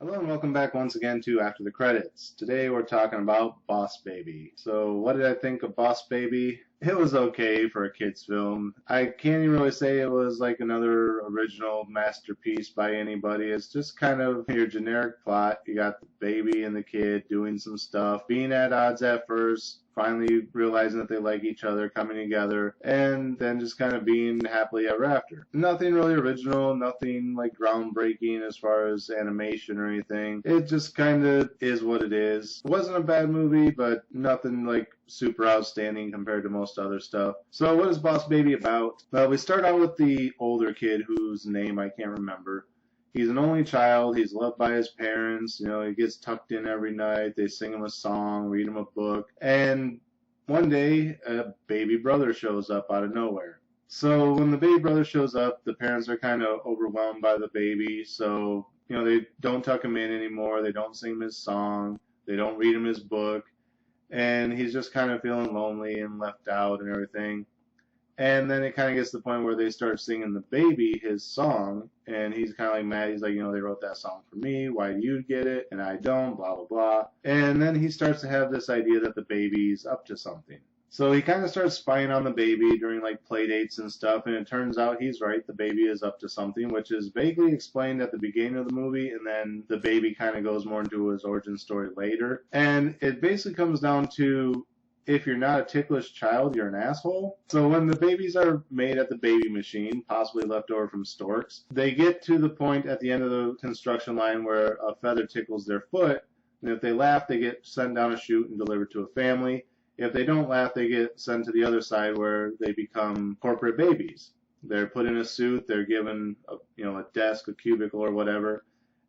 Hello and welcome back once again to After the Credits. Today we're talking about Boss Baby. So what did I think of Boss Baby? It was okay for a kid's film. I can't even really say it was like another original masterpiece by anybody. It's just kind of your generic plot. You got the baby and the kid doing some stuff, being at odds at first, finally realizing that they like each other, coming together, and then just kind of being happily ever after. Nothing really original, nothing like groundbreaking as far as animation or anything. It just kind of is what it is. It wasn't a bad movie, but nothing like super outstanding compared to most other stuff. So what is Boss Baby about? Well, we start out with the older kid whose name I can't remember. He's an only child. He's loved by his parents. You know, he gets tucked in every night. They sing him a song, read him a book. And one day, a baby brother shows up out of nowhere. So when the baby brother shows up, the parents are kind of overwhelmed by the baby. So, you know, they don't tuck him in anymore. They don't sing him his song. They don't read him his book. And he's just kind of feeling lonely and left out and everything. And then it kind of gets to the point where they start singing the baby his song, and he's kind of like mad. He's like, you know, they wrote that song for me. Why do you get it and I don't? Blah, blah, blah. And then he starts to have this idea that the baby's up to something. So he kind of starts spying on the baby during like play dates and stuff, and it turns out he's right. The baby is up to something, which is vaguely explained at the beginning of the movie, and then the baby kind of goes more into his origin story later. And it basically comes down to if you're not a ticklish child, you're an asshole. So when the babies are made at the baby machine, possibly left over from storks, they get to the point at the end of the construction line where a feather tickles their foot, and if they laugh, they get sent down a chute and delivered to a family. If they don't laugh, they get sent to the other side where they become corporate babies. They're put in a suit, they're given a desk, a cubicle, or whatever.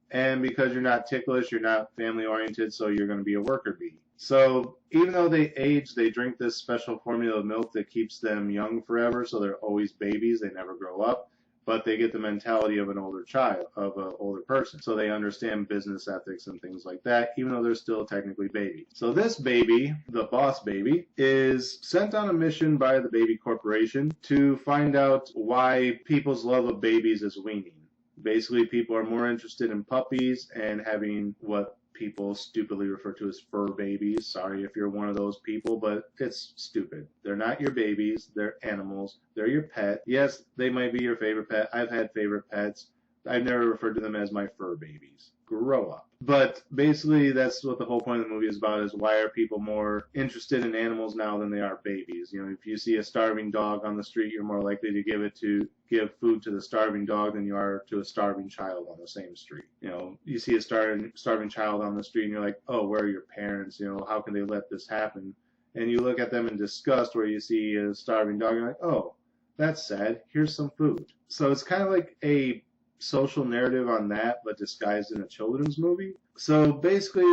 And because you're not ticklish, you're not family oriented, so you're going to be a worker bee. So even though they age, they drink this special formula of milk that keeps them young forever, so they're always babies, they never grow up. But they get the mentality of an older child, of an older person. So they understand business ethics and things like that, even though they're still technically babies. So this baby, the boss baby, is sent on a mission by the baby corporation to find out why people's love of babies is waning. Basically, people are more interested in puppies and having what people stupidly refer to as fur babies. Sorry if you're one of those people, but it's stupid. They're not your babies. They're animals. They're your pet. Yes, they might be your favorite pet. I've had favorite pets. I've never referred to them as my fur babies. Grow up. But basically, that's what the whole point of the movie is about, is why are people more interested in animals now than they are babies. You know, if you see a starving dog on the street, you're more likely to give food to the starving dog than you are to a starving child on the same street. You know, you see a starving child on the street and you're like, oh, where are your parents? You know, how can they let this happen? And you look at them in disgust, where you see a starving dog and you're like, oh, that's sad. Here's some food. So it's kind of like a social narrative on that, but disguised in a children's movie. So basically,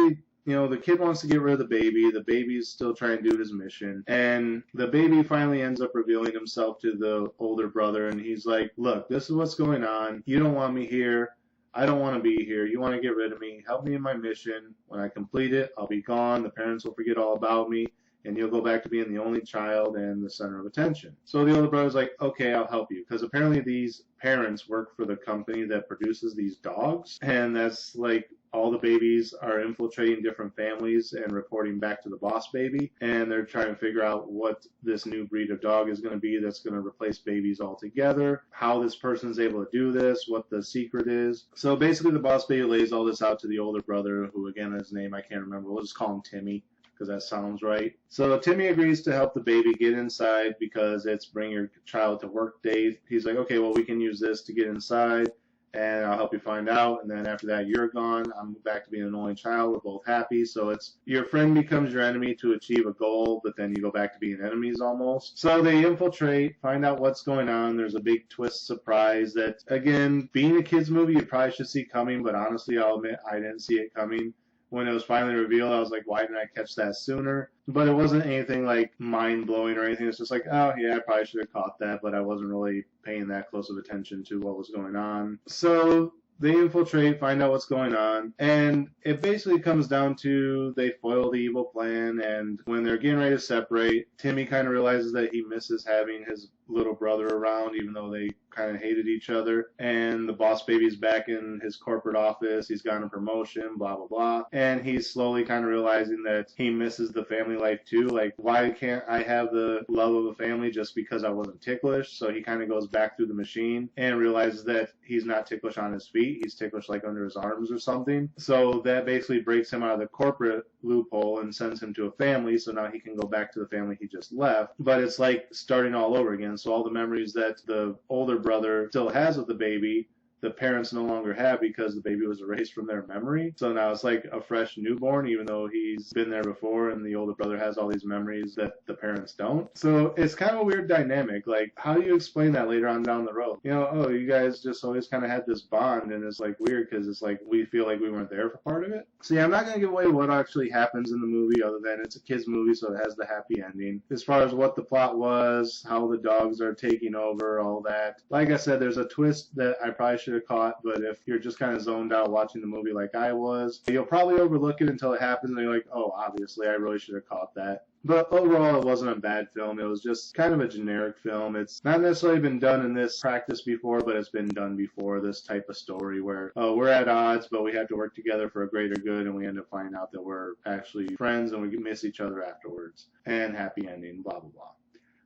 you know, the kid wants to get rid of the baby. The baby's still trying to do his mission. And the baby finally ends up revealing himself to the older brother. And he's like, look, this is what's going on. You don't want me here. I don't want to be here. You want to get rid of me. Help me in my mission. When I complete it, I'll be gone. The parents will forget all about me. And you'll go back to being the only child and the center of attention. So the older brother's like, okay, I'll help you. Because apparently these parents work for the company that produces these dogs. And that's like all the babies are infiltrating different families and reporting back to the boss baby. And they're trying to figure out what this new breed of dog is going to be that's going to replace babies altogether. How this person's able to do this, what the secret is. So basically the boss baby lays all this out to the older brother, who again, his name I can't remember. We'll just call him Timmy, because that sounds right. So Timmy agrees to help the baby get inside because it's bring your child to work day. He's like, okay, well, we can use this to get inside, and I'll help you find out. And then after that, you're gone. I'm back to being an only child. We're both happy. So it's your friend becomes your enemy to achieve a goal, but then you go back to being enemies almost. So they infiltrate, find out what's going on. There's a big twist surprise that, again, being a kid's movie, you probably should see coming, but honestly, I'll admit I didn't see it coming. When it was finally revealed, I was like, why didn't I catch that sooner? But it wasn't anything like mind-blowing or anything. It's just like, oh, yeah, I probably should have caught that, but I wasn't really paying that close of attention to what was going on. So they infiltrate, find out what's going on, and it basically comes down to they foil the evil plan, and when they're getting ready to separate, Timmy kind of realizes that he misses having his little brother around, even though they kind of hated each other, and the boss baby's back in his corporate office, he's gotten a promotion, blah, blah, blah, and he's slowly kind of realizing that he misses the family life too, like, why can't I have the love of a family just because I wasn't ticklish? So he kind of goes back through the machine and realizes that he's not ticklish on his feet, he's ticklish like under his arms or something, so that basically breaks him out of the corporate loophole and sends him to a family, so now he can go back to the family he just left, but it's like starting all over again. So all the memories that the older brother still has with the baby, the parents no longer have because the baby was erased from their memory. So now it's like a fresh newborn, even though he's been there before and the older brother has all these memories that the parents don't. So it's kind of a weird dynamic. Like, how do you explain that later on down the road? You know, oh, you guys just always kind of had this bond, and it's like weird because it's like we feel like we weren't there for part of it. So yeah, I'm not going to give away what actually happens in the movie other than it's a kid's movie, so it has the happy ending. As far as what the plot was, how the dogs are taking over, all that. Like I said, there's a twist that I probably should have caught, but if you're just kind of zoned out watching the movie like I was, you'll probably overlook it until it happens and you're like, oh, obviously I really should have caught that. But overall, it wasn't a bad film. It was just kind of a generic film. It's not necessarily been done in this practice before, but it's been done before, this type of story where we're at odds, but we have to work together for a greater good, and we end up finding out that we're actually friends and we miss each other afterwards. And happy ending, blah, blah, blah.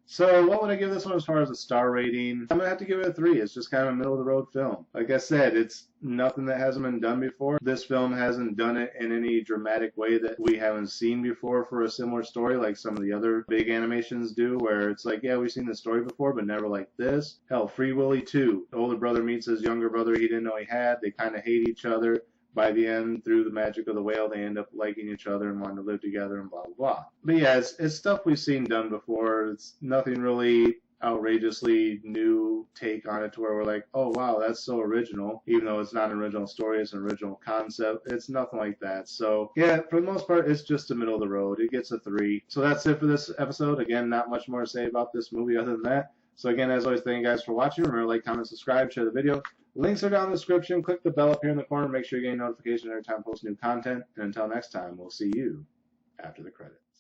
So what would I give this one as far as a star rating? I'm going to have to give it a 3. It's just kind of a middle-of-the-road film. Like I said, it's nothing that hasn't been done before. This film hasn't done it in any dramatic way that we haven't seen before for a similar story like some of the other big animations do, where it's like, yeah, we've seen the story before, but never like this. Hell, Free Willy 2. The older brother meets his younger brother he didn't know he had. They kind of hate each other. By the end, through the magic of the whale, they end up liking each other and wanting to live together and blah, blah, blah. But yeah, it's stuff we've seen done before. It's nothing really outrageously new take on it to where we're like, oh, wow, that's so original. Even though it's not an original story, it's an original concept. It's nothing like that. So yeah, for the most part, it's just a middle of the road. It gets a 3. So that's it for this episode. Again, not much more to say about this movie other than that. So again, as always, thank you guys for watching. Remember to like, comment, subscribe, share the video. Links are down in the description. Click the bell up here in the corner. Make sure you're getting notifications every time I post new content. And until next time, we'll see you after the credits.